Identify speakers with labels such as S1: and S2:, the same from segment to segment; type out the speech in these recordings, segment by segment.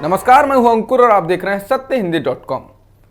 S1: नमस्कार, मैं हूं अंकुर और आप देख रहे हैं सत्यहिंदी.com।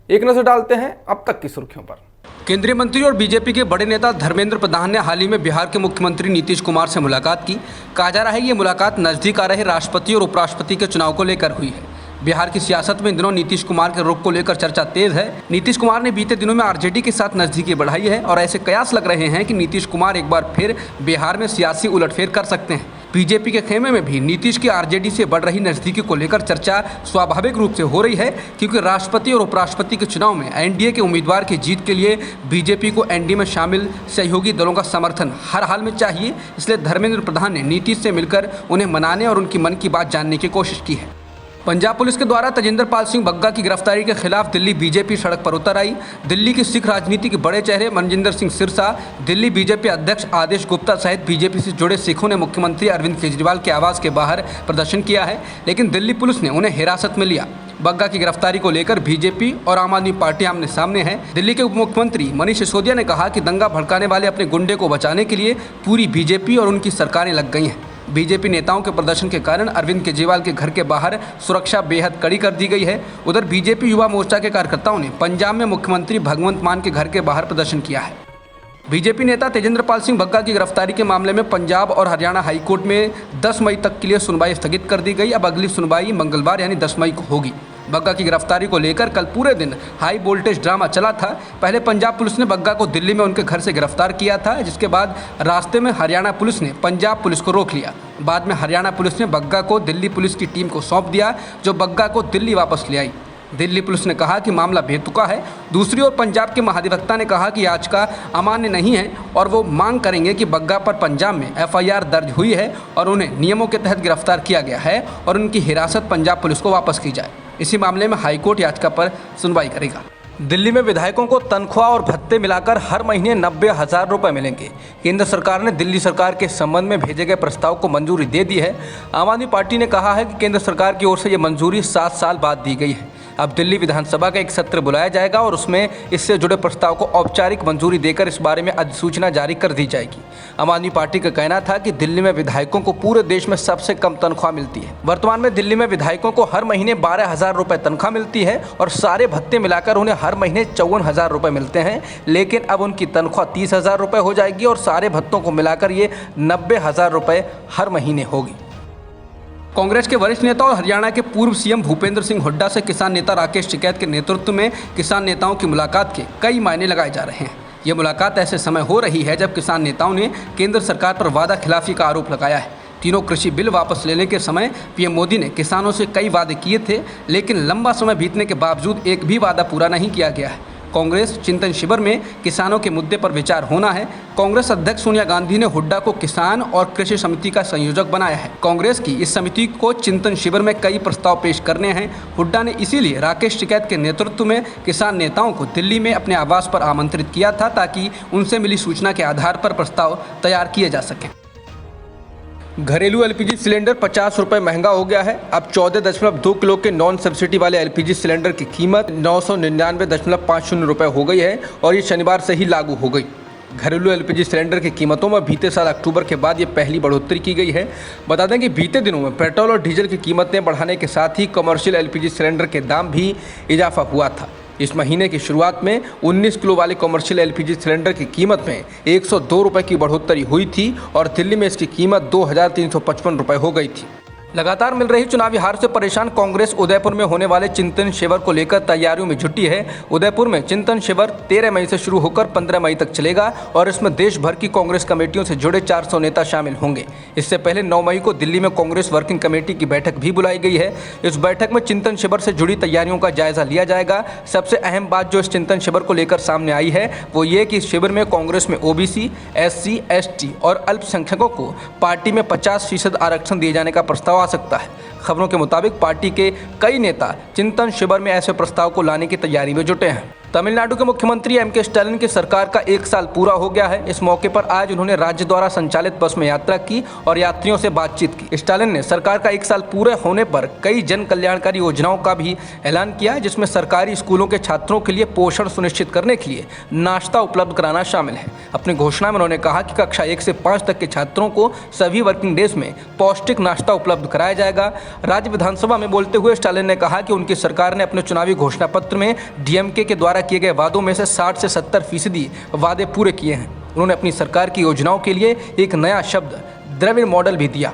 S1: एक नजर डालते हैं अब तक की सुर्खियों पर।
S2: केंद्रीय मंत्री और बीजेपी के बड़े नेता धर्मेंद्र प्रधान ने हाल ही में बिहार के मुख्यमंत्री नीतीश कुमार से मुलाकात की। कहा जा रहा है ये मुलाकात नजदीक आ रहे राष्ट्रपति और उपराष्ट्रपति के चुनाव को लेकर हुई है। बिहार की सियासत में इन दिनों नीतीश कुमार के रुख को लेकर चर्चा तेज है। नीतीश कुमार ने बीते दिनों में आरजेडी के साथ नजदीकी बढ़ाई है और ऐसे कयास लग रहे हैं कि नीतीश कुमार एक बार फिर बिहार में सियासी उलटफेर कर सकते हैं। बीजेपी के खेमे में भी नीतीश की आरजेडी से बढ़ रही नजदीकी को लेकर चर्चा स्वाभाविक रूप से हो रही है, क्योंकि राष्ट्रपति और उपराष्ट्रपति के चुनाव में एनडीए के उम्मीदवार की जीत के लिए बीजेपी को एनडीए में शामिल सहयोगी दलों का समर्थन हर हाल में चाहिए। इसलिए धर्मेंद्र प्रधान ने नीतीश से मिलकर उन्हें मनाने और उनकी मन की बात जानने की कोशिश की है। पंजाब पुलिस के द्वारा तजिंदर पाल सिंह बग्गा की गिरफ्तारी के खिलाफ दिल्ली बीजेपी सड़क पर उतर आई। दिल्ली की सिख राजनीति के बड़े चेहरे मनजिंदर सिंह सिरसा, दिल्ली बीजेपी अध्यक्ष आदेश गुप्ता सहित बीजेपी से जुड़े सिखों ने मुख्यमंत्री अरविंद केजरीवाल के आवास के बाहर प्रदर्शन किया है, लेकिन दिल्ली पुलिस ने उन्हें हिरासत में लिया। बग्गा की गिरफ्तारी को लेकर बीजेपी और आम आदमी पार्टी आमने सामने है। दिल्ली के उप मुख्यमंत्री मनीष सिसोदिया ने कहा कि दंगा भड़काने वाले अपने गुंडे को बचाने के लिए पूरी बीजेपी और उनकी सरकारें लग गई हैं। बीजेपी नेताओं के प्रदर्शन के कारण अरविंद केजरीवाल के घर के बाहर सुरक्षा बेहद कड़ी कर दी गई है। उधर बीजेपी युवा मोर्चा के कार्यकर्ताओं ने पंजाब में मुख्यमंत्री भगवंत मान के घर के बाहर प्रदर्शन किया है। बीजेपी नेता तेजिंदर पाल सिंह बग्गा की गिरफ्तारी के मामले में पंजाब और हरियाणा हाईकोर्ट में 10 मई तक के लिए सुनवाई स्थगित कर दी गई। अब अगली सुनवाई मंगलवार यानी 10 मई को होगी। बग्गा की गिरफ्तारी को लेकर कल पूरे दिन हाई वोल्टेज ड्रामा चला था। पहले पंजाब पुलिस ने बग्गा को दिल्ली में उनके घर से गिरफ्तार किया था, जिसके बाद रास्ते में हरियाणा पुलिस ने पंजाब पुलिस को रोक लिया। बाद में हरियाणा पुलिस ने बग्गा को दिल्ली पुलिस की टीम को सौंप दिया, जो बग्गा को दिल्ली वापस ले आई। दिल्ली पुलिस ने कहा कि मामला बेतुका है। दूसरी ओर पंजाब के महाधिवक्ता ने कहा कि याचिका अमान्य नहीं है और वो मांग करेंगे कि बग्गा पर पंजाब में एफआईआर दर्ज हुई है और उन्हें नियमों के तहत गिरफ्तार किया गया है और उनकी हिरासत पंजाब पुलिस को वापस की जाए। इसी मामले में हाईकोर्ट याचिका पर सुनवाई करेगा। दिल्ली में विधायकों को तनख्वाह और भत्ते मिलाकर हर महीने 90,000 रुपये मिलेंगे। केंद्र सरकार ने दिल्ली सरकार के संबंध में भेजे गए प्रस्ताव को मंजूरी दे दी है। आम आदमी पार्टी ने कहा है कि केंद्र सरकार की ओर से ये मंजूरी 7 साल बाद दी गई है। अब दिल्ली विधानसभा का एक सत्र बुलाया जाएगा और उसमें इससे जुड़े प्रस्ताव को औपचारिक मंजूरी देकर इस बारे में अधिसूचना जारी कर दी जाएगी। आम आदमी पार्टी का कहना था कि दिल्ली में विधायकों को पूरे देश में सबसे कम तनख्वाह मिलती है। वर्तमान में दिल्ली में विधायकों को हर महीने 12,000 रुपये तनख्वाह मिलती है और सारे भत्ते मिलाकर उन्हें हर महीने 54,000 रुपये मिलते हैं। लेकिन अब उनकी तनख्वाह 30,000 रुपये हो जाएगी और सारे भत्तों को मिलाकर ये 90,000 रुपये हर महीने होगी। कांग्रेस के वरिष्ठ नेता और हरियाणा के पूर्व सीएम भूपेंद्र सिंह हुड्डा से किसान नेता राकेश टिकैत के नेतृत्व में किसान नेताओं की मुलाकात के कई मायने लगाए जा रहे हैं। ये मुलाकात ऐसे समय हो रही है जब किसान नेताओं ने केंद्र सरकार पर वादा खिलाफी का आरोप लगाया है। तीनों कृषि बिल वापस लेने के समय पीएम मोदी ने किसानों से कई वादे किए थे, लेकिन लंबा समय बीतने के बावजूद एक भी वादा पूरा नहीं किया गया है। कांग्रेस चिंतन शिविर में किसानों के मुद्दे पर विचार होना है। कांग्रेस अध्यक्ष सोनिया गांधी ने हुड्डा को किसान और कृषि समिति का संयोजक बनाया है। कांग्रेस की इस समिति को चिंतन शिविर में कई प्रस्ताव पेश करने हैं। हुड्डा ने इसीलिए राकेश टिकैत के नेतृत्व में किसान नेताओं को दिल्ली में अपने आवास पर आमंत्रित किया था, ताकि उनसे मिली सूचना के आधार पर प्रस्ताव तैयार किए जा सकें। घरेलू एलपीजी सिलेंडर 50 रुपये महंगा हो गया है। अब 14.2 किलो के नॉन सब्सिडी वाले एलपीजी सिलेंडर की कीमत 999.50 रुपये हो गई है और ये शनिवार से ही लागू हो गई। घरेलू एलपीजी सिलेंडर की कीमतों में बीते साल अक्टूबर के बाद ये पहली बढ़ोतरी की गई है। बता दें कि बीते दिनों में पेट्रोल और डीजल की कीमतें बढ़ाने के साथ ही कमर्शियल एलपीजी सिलेंडर के दाम भी इजाफा हुआ था। इस महीने की शुरुआत में 19 किलो वाले कमर्शियल एलपीजी सिलेंडर की कीमत में 102 रुपये की बढ़ोतरी हुई थी और दिल्ली में इसकी कीमत 2,355 रुपये हो गई थी। लगातार मिल रही चुनावी हार से परेशान कांग्रेस उदयपुर में होने वाले चिंतन शिविर को लेकर तैयारियों में जुटी है। उदयपुर में चिंतन शिविर 13 मई से शुरू होकर 15 मई तक चलेगा और इसमें देश भर की कांग्रेस कमेटियों से जुड़े 400 नेता शामिल होंगे। इससे पहले 9 मई को दिल्ली में कांग्रेस वर्किंग कमेटी की बैठक भी बुलाई गई है। इस बैठक में चिंतन शिविर से जुड़ी तैयारियों का जायजा लिया जाएगा। सबसे अहम बात जो इस चिंतन शिविर को लेकर सामने आई है वो ये कि इस शिविर में कांग्रेस में ओबीसी, एससी, एसटी और अल्पसंख्यकों को पार्टी में 50% आरक्षण दिए जाने का प्रस्ताव आ सकता है। खबरों के मुताबिक पार्टी के कई नेता चिंतन शिविर में ऐसे प्रस्ताव को लाने की तैयारी में जुटे हैं। तमिलनाडु के मुख्यमंत्री एम.के. स्टालिन की सरकार का 1 साल पूरा हो गया है। इस मौके पर आज उन्होंने राज्य द्वारा संचालित बस में यात्रा की और यात्रियों से बातचीत की। स्टालिन ने सरकार का 1 साल पूरे होने पर कई जन कल्याणकारी योजनाओं का भी ऐलान किया, जिसमें सरकारी स्कूलों के छात्रों के लिए पोषण सुनिश्चित करने के लिए नाश्ता उपलब्ध कराना शामिल है। अपनी घोषणा में उन्होंने कहा कि कक्षा 1 से 5 तक के छात्रों को सभी वर्किंग डेज में पौष्टिक नाश्ता उपलब्ध कराया जाएगा। राज्य विधानसभा में बोलते हुए स्टालिन ने कहा कि उनकी सरकार ने अपने चुनावी घोषणा पत्र में डीएमके के द्वारा किए गए वादों में से 60 से 70% वादे पूरे किए हैं। उन्होंने अपनी सरकार की योजनाओं के लिए एक नया शब्द द्रविड़ मॉडल भी दिया।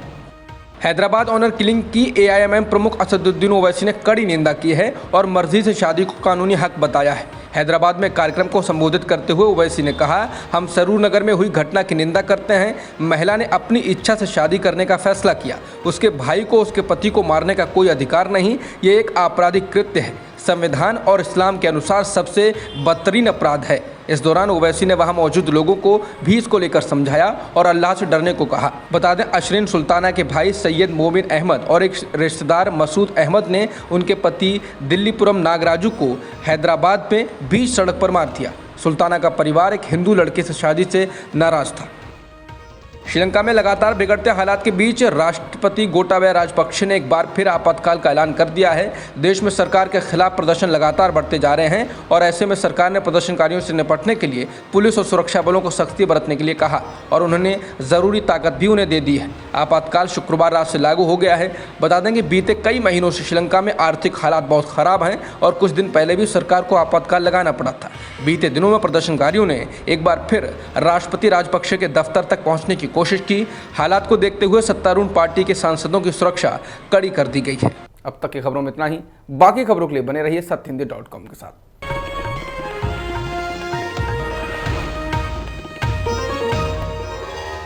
S2: हैदराबाद ऑनर किलिंग की एआईएमएम प्रमुख असदुद्दीन ओवैसी ने कड़ी निंदा की है और मर्जी से शादी को कानूनी हक बताया है। हैदराबाद में कार्यक्रम को संबोधित करते हुए ओवैसी ने कहा, हम सरूर नगर में हुई घटना की निंदा करते हैं। महिला ने अपनी इच्छा से शादी करने का फैसला किया। उसके भाई को उसके पति को मारने का कोई अधिकार नहीं। ये एक आपराधिक कृत्य है। संविधान और इस्लाम के अनुसार सबसे बदतरीन अपराध है। इस दौरान ओवैसी ने वहां मौजूद लोगों को भी इसको लेकर समझाया और अल्लाह से डरने को कहा। बता दें, अशरीन सुल्ताना के भाई सैयद मोमिन अहमद और एक रिश्तेदार मसूद अहमद ने उनके पति दिल्लीपुरम नागराजू को हैदराबाद में बीच सड़क पर मार दिया। सुल्ताना का परिवार एक हिंदू लड़के से शादी से नाराज था। श्रीलंका में लगातार बिगड़ते हालात के बीच राष्ट्रपति गोटाबया राजपक्षे ने एक बार फिर आपातकाल का ऐलान कर दिया है। देश में सरकार के खिलाफ प्रदर्शन लगातार बढ़ते जा रहे हैं और ऐसे में सरकार ने प्रदर्शनकारियों से निपटने के लिए पुलिस और सुरक्षा बलों को सख्ती बरतने के लिए कहा और उन्होंने ज़रूरी ताकत भी उन्हें दे दी है। आपातकाल शुक्रवार रात से लागू हो गया है। बता दें कि बीते कई महीनों से श्रीलंका में आर्थिक हालात बहुत ख़राब हैं और कुछ दिन पहले भी सरकार को आपातकाल लगाना पड़ा था। बीते दिनों में प्रदर्शनकारियों ने एक बार फिर राष्ट्रपति राजपक्षे के दफ्तर तक पहुंचने की कोशिश की। हालात को देखते हुए सत्तारूढ़ पार्टी के सांसदों की सुरक्षा कड़ी कर दी गई है।
S1: अब तक की खबरों में इतना ही। बाकी खबरों के लिए बने रहिए सत्यहिंदी.com के साथ।